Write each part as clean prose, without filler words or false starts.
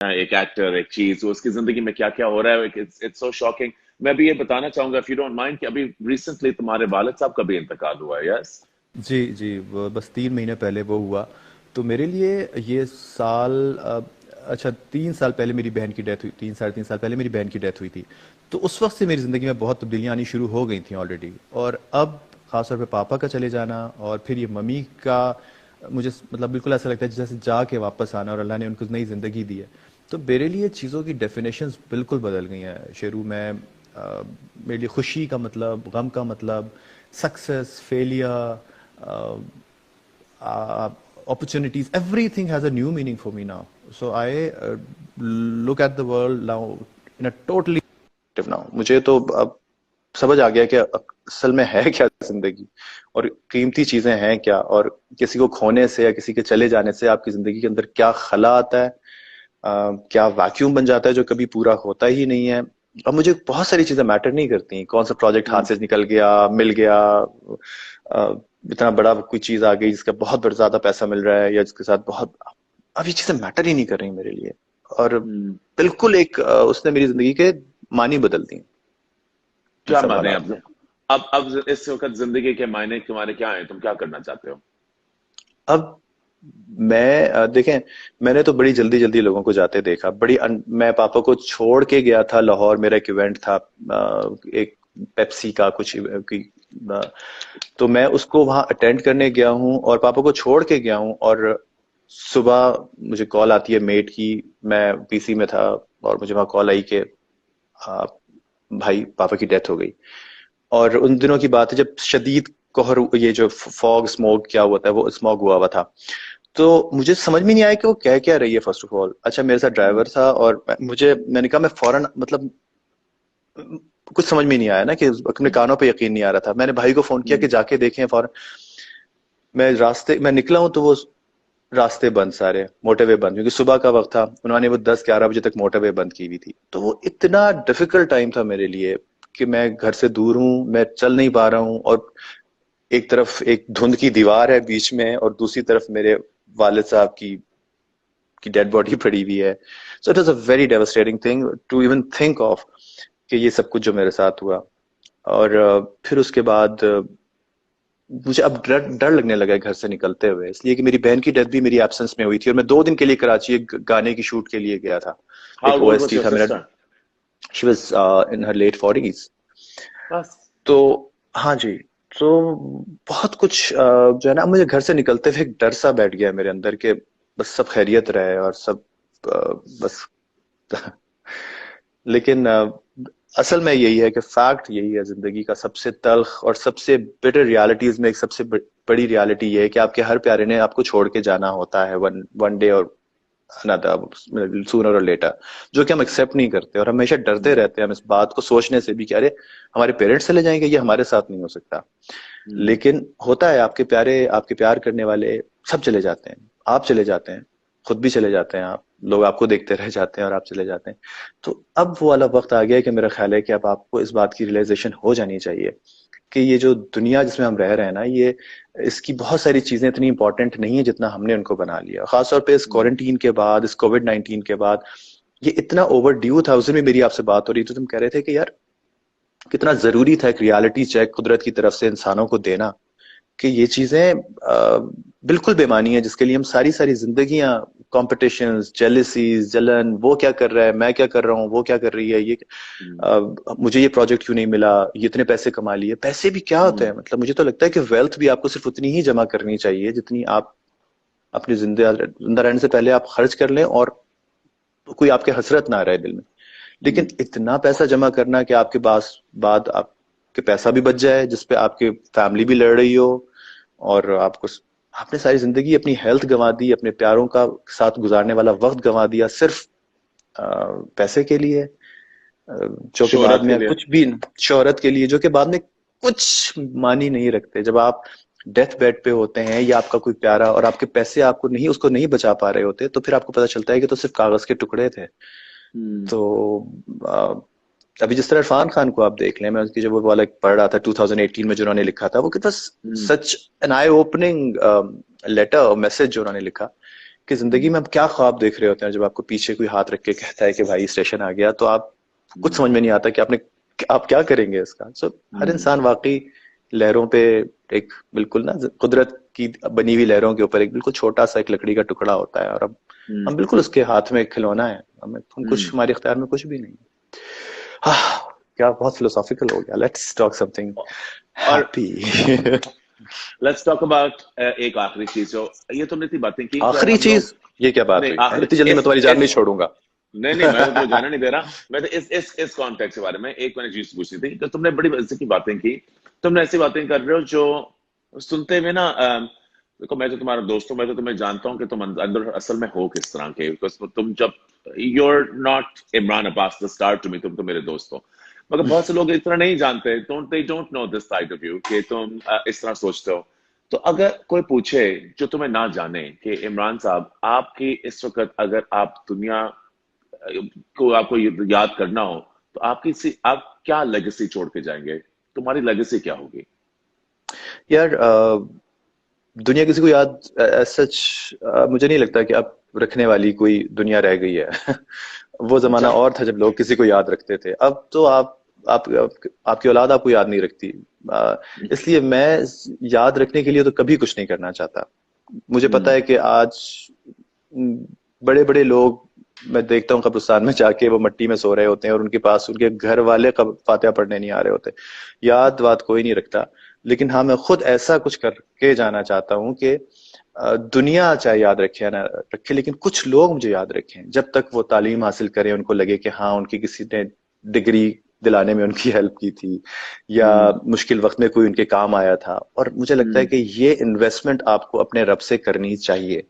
एक एक्टर, एक चीज, तो उसकी जिंदगी में क्या क्या हो रहा है, इट्स सो शॉकिंग। मैं भी ये बताना चाहूंगा, इफ यू डोंट माइंड, कि अभी रिसेंटली तुम्हारे वालिद साहब का भी इंतकाल हुआ है। यस। जी जी, वो बस 3 महीने पहले वो हुआ। तो मेरे लिए ये साल अच्छा 3 साल पहले मेरी बहन की डेथ हुई, 3 साढ़े 3 साल पहले मेरी बहन की डेथ हुई थी। तो उस वक्त से मेरी ज़िंदगी में बहुत तब्दीलियाँ आनी शुरू हो गई थी ऑलरेडी। और अब ख़ासतौर पे पापा का चले जाना और फिर ये मम्मी का, मुझे मतलब बिल्कुल ऐसा लगता है जैसे जाके वापस आना, और अल्लाह ने उनको नई ज़िंदगी दी है। तो मेरे लिए चीज़ों की डेफिनेशंस बिल्कुल बदल गई हैं शेरू में। मेरे लिए खुशी का मतलब, गम का मतलब, success, failure, opportunities, everything has a new meaning for me now. So I look at the world now in a totally now. मुझे तो अब समझ आ गया कि असल में है क्या जिंदगी, और कीमती चीजें हैं क्या, और किसी को खोने से या किसी के चले जाने से आपकी जिंदगी के अंदर क्या खला आता है, क्या वैक्यूम बन जाता है जो कभी पूरा होता ही नहीं है। अब मुझे बहुत सारी चीजें मैटर नहीं करती, कौन सा प्रोजेक्ट हाथ से निकल गया, मिल गया, इतना बड़ा कोई चीज आ गई जिसका बहुत ज्यादा पैसा मिल रहा है या जिसके साथ बहुत, अब ये चीजें मैटर ही नहीं कर रही मेरे लिए। और हम्म। बिल्कुल एक उसने मेरी जिंदगी के मानी बदल दी, इन क्या सब माने हालात अब? ने। अब इस वक्त जिंदगी के मायने तुम्हारे क्या है? तुम क्या करना चाहते हो? अब मैं देखें, मैंने तो बड़ी जल्दी जल्दी लोगों को जाते देखा, मैं पापा को छोड़ के गया था लाहौर, मेरा एक इवेंट था, एक पेप्सी का कुछ अ, तो मैं उसको वहां अटेंड करने गया हूँ और पापा को छोड़ के गया हूँ। और सुबह मुझे कॉल आती है मेट की, मैं पीसी में था और मुझे वहां कॉल आई कि आ, भाई पापा की डेथ हो गई। और उन दिनों की बात है जब शदीद कोहर, ये जो फॉग स्मोक क्या होता है वो स्मोक हुआ हुआ था। तो मुझे समझ में नहीं आया कि वो कह क्या रही है फर्स्ट ऑफ ऑल। अच्छा, मेरे साथ ड्राइवर था और मैंने कहा मैं फौरन, मतलब कुछ समझ में नहीं आया ना, कि अपने कानों पे यकीन नहीं आ रहा था। मैंने भाई को फोन किया कि जाके देखें फौरन। मैं निकला हूं तो वो रास्ते बंद, सारे मोटरवे बंद, क्योंकि सुबह का वक्त था, उन्होंने वो 10-11 बजे तक मोटरवे बंद की हुई थी। तो वो इतना डिफिकल्ट टाइम था मेरे लिए कि मैं घर से दूर हूँ, मैं चल नहीं पा रहा हूँ, और एक तरफ एक धुंध की दीवार है बीच में और दूसरी तरफ मेरे वालिद साहब की डेड बॉडी पड़ी हुई है। So it was a very devastating thing to even think of कि ये सब कुछ जो मेरे साथ हुआ। और फिर उसके बाद मुझे अब डर डर लगने लगा है घर से निकलते हुए, इसलिए कि मेरी बहन की डेथ भी मेरी एब्सेंस में हुई थी और मैं 2 दिन के लिए कराची एक गाने की शूट के लिए गया था। हाउ एक ओल्ड वाज ओएसटी योर था मेरा। Sister? She was in her late 40s। बस। तो हाँ जी। तो बहुत कुछ जो है ना, मुझे घर से निकलते हुए एक डर सा बैठ गया है मेरे अंदर के बस सब खैरियत रहे और सब बस लेकिन असल में यही है कि फैक्ट यही है, जिंदगी का सबसे तल्ख और सबसे बिटर रियलिटीज में एक सबसे बड़ी रियलिटी ये है कि आपके हर प्यारे ने आपको छोड़ के जाना होता है, वन वन डे और अनदर, सूनर और लेटर, जो कि हम एक्सेप्ट नहीं करते और हमेशा डरते रहते हैं हम इस बात को सोचने से भी कि अरे हमारे पेरेंट्स चले जाएंगे, ये हमारे साथ नहीं हो सकता। लेकिन होता है, आपके प्यारे, आपके प्यार करने वाले सब चले जाते हैं, आप चले जाते हैं, खुद भी चले जाते हैं आप, लोग आपको देखते रह जाते हैं और आप चले जाते हैं। तो अब वो वाला वक्त आ गया है कि मेरा ख्याल है कि अब आपको इस बात की रियलाइजेशन हो जानी चाहिए कि ये जो दुनिया जिसमें हम रह रहे हैं ना, ये इसकी बहुत सारी चीजें इतनी इंपॉर्टेंट नहीं है जितना हमने उनको बना लिया। खासतौर पे इस क्वारंटीन के बाद, इस कोविड-19 के बाद ये इतना ओवर ड्यू था। उस दिन भी मेरी आपसे बात हो रही थी, तो तुम कह रहे थे कि यार कितना जरूरी था एक रियलिटी चेक कुदरत की तरफ से इंसानों को देना, कि ये चीजें बिल्कुल बेमानी है जिसके लिए हम सारी सारी जिंदगियां, कॉम्पिटिशन्स, जेलिसीज, जलन, वो क्या कर रहा है, मैं क्या कर रहा हूँ, वो क्या कर रही है, ये मुझे ये प्रोजेक्ट क्यों नहीं मिला, ये इतने पैसे कमा लिए। पैसे भी क्या होते हैं, मतलब मुझे तो लगता है कि वेल्थ भी आपको सिर्फ उतनी ही जमा करनी चाहिए जितनी आप अपनी जिंदा जिंदा रहने से पहले आप खर्च कर लें, और कोई आपके हसरत ना रहे दिल में। लेकिन इतना पैसा जमा करना कि आपके पास बाद आपके पैसा भी बच जाए जिसपे आपके फैमिली भी लड़ रही हो, और आपको आपने सारी जिंदगी अपनी हेल्थ गंवा दी, अपने प्यारों का साथ गुजारने वाला वक्त गंवा दिया सिर्फ पैसे के लिए, जो कि बाद शोहरत के में लिए। कुछ भी, शोहरत के लिए, जो कि बाद में कुछ मानी नहीं रखते। जब आप डेथ बेड पे होते हैं या आपका कोई प्यारा और आपके पैसे आपको नहीं, उसको नहीं बचा पा रहे होते, तो फिर आपको पता चलता है कि तो सिर्फ कागज के टुकड़े थे। तो आ, अभी जिस तरह इरफान खान को आप देख लें, मैं उसकी जब वो वाला पढ़ रहा था 2018 में जो उन्होंने लिखा था, वो कितना सच एन आई ओपनिंग लेटर और मैसेज जो उन्होंने लिखा कि जिंदगी में आप क्या ख्वाब देख रहे होते हैं जब आपको पीछे कोई हाथ रख के कहता है कि भाई स्टेशन आ गया, तो आप कुछ समझ में नहीं आता कि आप क्या करेंगे इसका। सो हर इंसान वाकई लहरों पे, एक बिल्कुल ना कुदरत की बनी हुई लहरों के ऊपर एक बिल्कुल छोटा सा एक लकड़ी का टुकड़ा होता है, और अब हम बिल्कुल उसके हाथ में एक खिलौना है, हम कुछ, हमारे इख्तियार में कुछ भी नहीं। हाँ, क्या बहुत फिलोसॉफिकल हो गया। Let's talk something happy. Let's talk about एक आखिरी चीज जो ये तुमने इतनी बातें की, जब आखिरी हम चीज, लोग ये क्या बात नहीं हुई? आखिरी इतनी जल्दी मैं तुम्हारी जान नहीं छोड़ूंगा। नहीं नहीं, मैं तो तुम्हें जाना नहीं दे रहा। मैं तो इस कॉन्टेक्स्ट के बारे में एक मैंने चीज पूछनी थी। तो तुमने बड़ी मजे की बातें की, तुमने ऐसी बातें कर रहे हो जो सुनते हुए ना, देखो मैं तो तुम्हारा दोस्त हूँ, मैं तो तुम्हें जानता हूँ कि तुम अंदर असल में हो किस तरह के। बिकॉज तुम जब you're not Imran Abbas the star to me, तुम तो मेरे दोस्त हो, मगर बहुत से लोग इस तरह नहीं जानते, they don't know this side of you कि तुम इस तरह सोचते हो। तो अगर कोई पूछे जो तुम्हें ना जाने कि इमरान साहब आपकी इस वक्त अगर आप दुनिया को आपको याद करना हो तो आप क्या लेगेसी छोड़ के जाएंगे? तुम्हारी लेगेसी क्या होगी? यार दुनिया किसी को याद सच मुझे नहीं लगता कि अब रखने वाली कोई दुनिया रह गई है। वो जमाना अच्छा। और था जब लोग किसी को याद रखते थे। अब तो आपकी औलाद आपको याद नहीं रखती। इसलिए मैं याद रखने के लिए तो कभी कुछ नहीं करना चाहता। मुझे पता है कि आज बड़े बड़े लोग मैं देखता हूँ कब्रिस्तान में जाके वो मट्टी में सो रहे होते हैं और उनके पास उनके घर वाले फातिहा पढ़ने नहीं आ रहे होते। याद बात कोई नहीं रखता, लेकिन हाँ मैं खुद ऐसा कुछ करके जाना चाहता हूँ कि दुनिया चाहे याद रखे या ना रखे, लेकिन कुछ लोग मुझे याद रखें। जब तक वो तालीम हासिल करें, उनको लगे कि हाँ उनकी किसी ने डिग्री दिलाने में उनकी हेल्प की थी या मुश्किल वक्त में कोई उनके काम आया था। और मुझे लगता है कि ये इन्वेस्टमेंट आपको अपने रब से करनी चाहिए।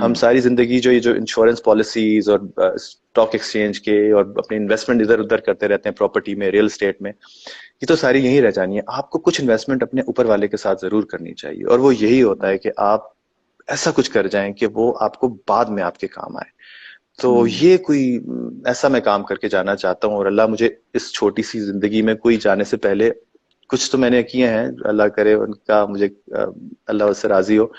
हम सारी जिंदगी जो ये जो इंश्योरेंस पॉलिसीज और स्टॉक एक्सचेंज के और अपने इन्वेस्टमेंट इधर उधर करते रहते हैं, प्रॉपर्टी में, रियल एस्टेट में, ये तो सारी यही रह जानी है। आपको कुछ इन्वेस्टमेंट अपने ऊपर वाले के साथ जरूर करनी चाहिए, और वो यही होता है कि आप ऐसा कुछ कर जाएं कि वो आपको बाद में आपके काम आए। तो ये कोई ऐसा मैं काम करके जाना चाहता हूँ, और अल्लाह मुझे इस छोटी सी जिंदगी में कोई जाने से पहले कुछ तो मैंने किए हैं, अल्लाह करे उनका मुझे अल्लाह उससे राजी हो,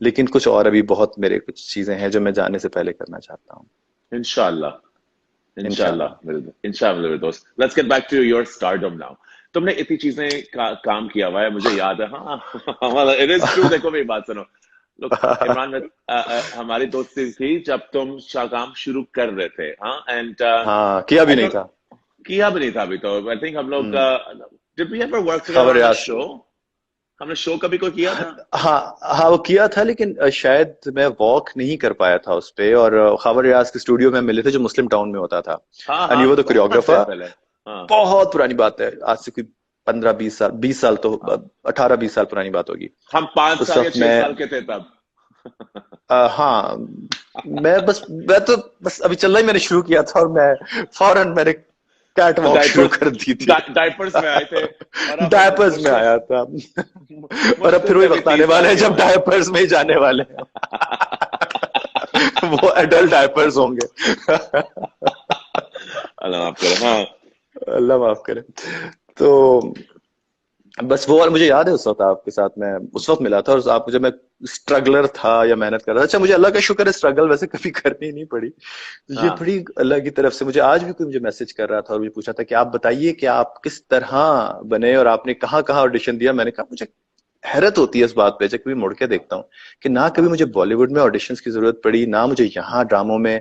लेकिन कुछ और अभी बहुत मेरे कुछ चीजें हैं जो मैं जाने से पहले करना चाहता हूँ। इंशाल्लाह इंशाल्लाह। इंशाल्लाह मेरे दोस्त, let's get back to your stardom now. तुमने इतनी चीजें काम किया हुआ है, मुझे याद है। हाँ इट इज ट्रू। देखो मेरी बात सुनो, लोग इमरान में हमारी दोस्ती थी जब तुम काम शुरू कर रहे थे। हाँ एंड हाँ, किया भी आई नहीं डोंट, था। किया भी नहीं था अभी तो। आई थिंक हम लोग did we ever work together खबर ऑन अ याद। शो? हमने शो कभी कोई किया था? हाँ हाँ, वो किया था, लेकिन शायद मैं वॉक नहीं कर पाया था उस पे। और खबर रियाज के स्टूडियो में मिले थे जो मुस्लिम टाउन में होता था, हाँ एंड हाँ, यू वर द बहुत टाइम कोरियोग्राफर। पहले। हाँ बहुत पुरानी बात है, आज से कोई 15-20 साल, 20 साल तो, हाँ, 18-20 साल पुरानी बात होगी। हम 5 साल या उस वक्त 6 साल के थे तब। हाँ, मैं तो बस अभी चलना ही मैंने शुरू किया था, और मैं फौरन मैंने कैट वॉक शुरू डायपर्स कर दी थी। डायपर्स में आए थे, और अब डायपर्स में मुश्किल आया था। और अब मुश्किल फिर वही से भी वक्त आने 30 साल वाला है के जब होंगे। डायपर्स में ही जाने वाले हैं। वो एडल्ट डायपर्स होंगे। अल्लाह माफ करे। हाँ अल्लाह माफ करे। तो बस वो, और मुझे याद है उस वक्त आपके साथ मैं उस वक्त मिला था, और आप मुझे, मैं स्ट्रगलर था या मेहनत कर रहा था। अच्छा, मुझे अल्लाह का शुक्र है स्ट्रगल वैसे कभी करनी नहीं पड़ी। तो ये हाँ बड़ी अल्लाह की तरफ से। मुझे आज भी कोई मुझे मैसेज कर रहा था और मुझे पूछा था कि आप बताइए कि आप किस तरह बने और आपने कहाँ कहाँ ऑडिशन दिया। मैंने कहा मुझे हैरत होती है इस बात पे, जब कभी मुड़ के देखता हूँ कि ना कभी मुझे बॉलीवुड में ऑडिशंस की जरूरत पड़ी, ना मुझे यहाँ ड्रामों में।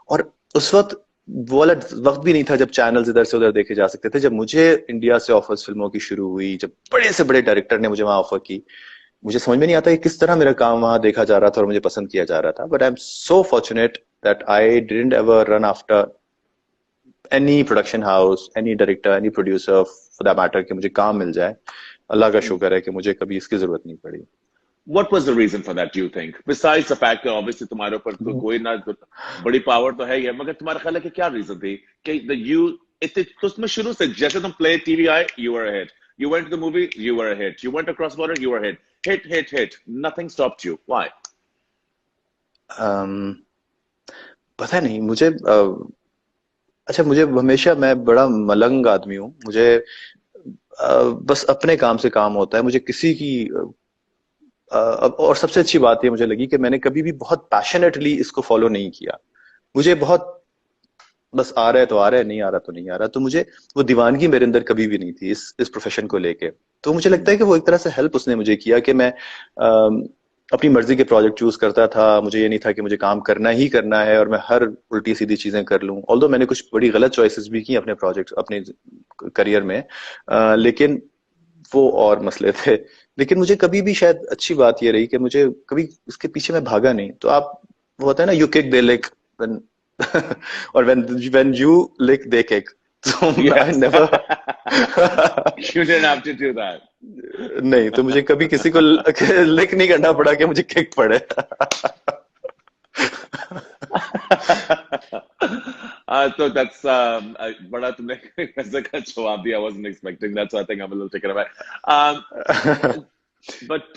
और उस वक्त वो वाला वक्त भी नहीं था जब चैनल्स इधर से उधर देखे जा सकते थे। जब मुझे इंडिया से ऑफर्स फिल्मों की शुरू हुई, जब बड़े से बड़े डायरेक्टर ने मुझे वहां ऑफर की, मुझे समझ में नहीं आता कि किस तरह मेरा काम वहां देखा जा रहा था और मुझे पसंद किया जा रहा था। But I am so fortunate that I didn't ever run after any production house, any director, any producer for that matter कि मुझे काम मिल जाए। अल्लाह का शुक्र है कि मुझे कभी इसकी जरूरत नहीं पड़ी। what was the reason for that, do you think, besides the fact that obviously तुम्हारे ऊपर तो कोई ना बड़ी पावर तो है ही है, मगर तुम्हारा ख्याल है कि क्या रीजन थी कि you इतने तो उसमें शुरू से जैसे तुम प्ले टीवी आए, you were a hit, you went to the movie, you were a hit, you went across border, you were a hit, nothing stopped you, why? पता नहीं मुझे अच्छा, मुझे हमेशा, मैं बड़ा मलंग आदमी हूँ। मुझे बस अपने काम से काम होता है। मुझे किसी की और सबसे अच्छी बात ये मुझे लगी कि मैंने कभी भी बहुत पैशनेटली इसको फॉलो नहीं किया। मुझे बहुत बस आ रहा है तो आ रहा है, नहीं आ रहा तो नहीं आ रहा। तो मुझे वो दीवानगी मेरे अंदर कभी भी नहीं थी इस प्रोफेशन को लेके। तो मुझे लगता है कि वो एक तरह से हेल्प उसने मुझे किया कि मैं अपनी मर्जी के प्रोजेक्ट चूज करता था। मुझे ये नहीं था कि मुझे काम करना ही करना है और मैं हर उल्टी सीधी चीजें कर लूं। ऑल्दो मैंने कुछ बड़ी गलत चॉइसेस भी की अपने प्रोजेक्ट अपने करियर में, लेकिन वो और मसले थे। लेकिन मुझे कभी भी शायद अच्छी बात ये रही कि मुझे कभी इसके पीछे मैं भागा नहीं। तो आप, वो होता है ना, you kick they lick when और when you lick they kick. तो I Yes. Never You didn't have to do that. नहीं, तो मुझे कभी किसी को लिक नहीं करना पड़ा कि मुझे किक पड़े। So that's बड़ा तुमने कैसे का जवाब दिया. I wasn't expecting that, so I think I'm a little taken aback. But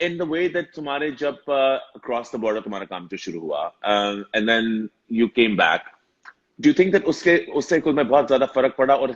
in the way that तुम्हारे जब across the border तुम्हारा काम जो शुरू हुआ, and then you came back, do you think that उसके उससे कोई में बहुत ज्यादा फर्क पड़ा? और